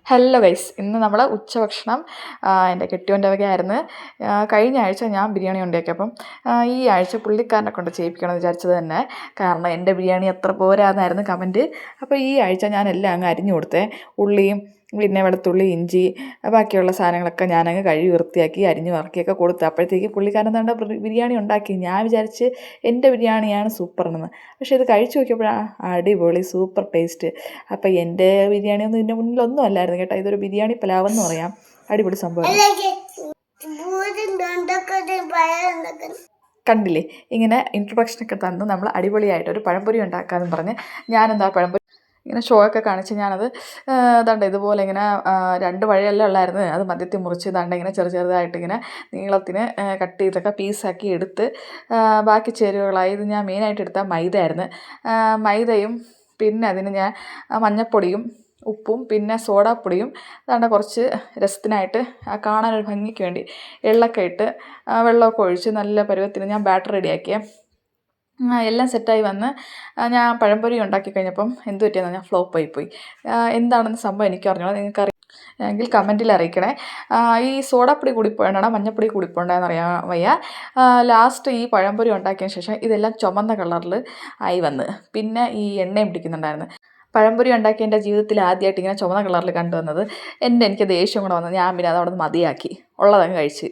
Hello guys, ഇന്ന് നമ്മൾ ഉച്ചഭക്ഷണം എൻ്റെ കെട്ടിയോൻ്റെ വകയായിരുന്നു. കഴിഞ്ഞ ആഴ്ച ഞാൻ ബിരിയാണി ഉണ്ടാക്കിയപ്പം ഈ ആഴ്ച പുള്ളിക്കാരനെ കൊണ്ട് ചെയ്യിപ്പിക്കണമെന്ന് വിചാരിച്ചത് തന്നെ. കാരണം എൻ്റെ ബിരിയാണി അത്ര പോരാന്നായിരുന്നു കമൻറ്റ്. അപ്പോൾ ഈ ആഴ്ച ഞാൻ എല്ലാം അങ്ങ് അരിഞ്ഞു കൊടുത്തേ. ഉള്ളിയും പിന്നെ വെളുത്തുള്ളി, ഇഞ്ചി, ബാക്കിയുള്ള സാധനങ്ങളൊക്കെ ഞാനങ്ങ് കഴുകി വൃത്തിയാക്കി അരിഞ്ഞു വറക്കിയൊക്കെ കൊടുത്തു. അപ്പോഴത്തേക്ക് പുള്ളിക്കാരൻ എന്താ ബിരിയാണി ഉണ്ടാക്കി. ഞാൻ വിചാരിച്ച് എൻ്റെ ബിരിയാണിയാണ് സൂപ്പറെന്ന്. പക്ഷേ ഇത് കഴിച്ചു നോക്കിയപ്പോഴാണ് അടിപൊളി സൂപ്പർ ടേസ്റ്റ്. അപ്പോൾ എൻ്റെ ബിരിയാണിയൊന്നും ഇതിൻ്റെ മുന്നിലൊന്നും അല്ലായിരുന്നു കേട്ടോ. ഇതൊരു ബിരിയാണി പലാവെന്ന് പറയാം. അടിപൊളി സംഭവം കണ്ടില്ലേ. ഇങ്ങനെ ഇൻട്രൊഡക്ഷനൊക്കെ തന്ന് നമ്മൾ അടിപൊളിയായിട്ടൊരു പഴംപൊരി ഉണ്ടാക്കാമെന്ന് പറഞ്ഞ് ഞാനെന്താ പഴംപൊരി ഇങ്ങനെ ഷോ ഒക്കെ കാണിച്ച് ഞാനത് ദാണ്ട ഇതുപോലെ ഇങ്ങനെ 2 വഴിയല്ല ഉള്ളായിരുന്നു. അത് മധ്യത്തിൽ മുറിച്ച് ദാണ്ട ഇങ്ങനെ ചെറുതായിട്ട് ഇങ്ങനെ നീളത്തിന് കട്ട് ചെയ്തൊക്കെ പീസാക്കി എടുത്ത് ബാക്കി ചേരുവകളായി ഇത് ഞാൻ മെയിനായിട്ട് എടുത്ത മൈദയായിരുന്നു. മൈദയും പിന്നെ അതിന് ഞാൻ മഞ്ഞൾപ്പൊടിയും ഉപ്പും പിന്നെ സോഡാപ്പൊടിയും ദാണ്ട കുറച്ച് രസത്തിനായിട്ട് കാണാനൊരു ഭംഗിക്ക് വേണ്ടി എള്ളൊക്കെ ഇട്ട് വെള്ളമൊക്കെ ഒഴിച്ച് നല്ല പരുവത്തിന് ഞാൻ ബാറ്റർ റെഡിയാക്കിയേ. എല്ലാം സെറ്റായി വന്ന് ഞാൻ പഴംപൊരി ഉണ്ടാക്കി കഴിഞ്ഞപ്പം എന്ത് പറ്റിയെന്ന് ഞാൻ ഫ്ലോപ്പായിപ്പോയി. എന്താണെന്ന് സംഭവം എനിക്ക് അറിഞ്ഞോളാം. നിങ്ങൾക്ക് എങ്കിൽ കമൻറ്റിൽ അറിയിക്കണേ. ഈ സോഡാപ്പൊടി കൂടിപ്പോയതാണോ മഞ്ഞൾപ്പൊടി കൂടിപ്പോണ്ടെന്ന് അറിയാൻ വയ്യ. ലാസ്റ്റ് ഈ പഴംപൊരി ഉണ്ടാക്കിയതിന് ശേഷം ഇതെല്ലാം ചുമന്ന കളറിൽ ആയി വന്ന് പിന്നെ ഈ എണ്ണയും പിടിക്കുന്നുണ്ടായിരുന്നു. പഴംപൊരി ഉണ്ടാക്കി എൻ്റെ ജീവിതത്തിൽ ആദ്യമായിട്ട് ഇങ്ങനെ ചുമന്ന കളറിൽ കണ്ടുവന്നത്. എനിക്ക് ദേഷ്യം കൂടെ വന്നത്. ഞാൻ പിന്നെ അതവിടെ നിന്ന് മതിയാക്കി ഉള്ളതങ്ങ് കഴിച്ച്.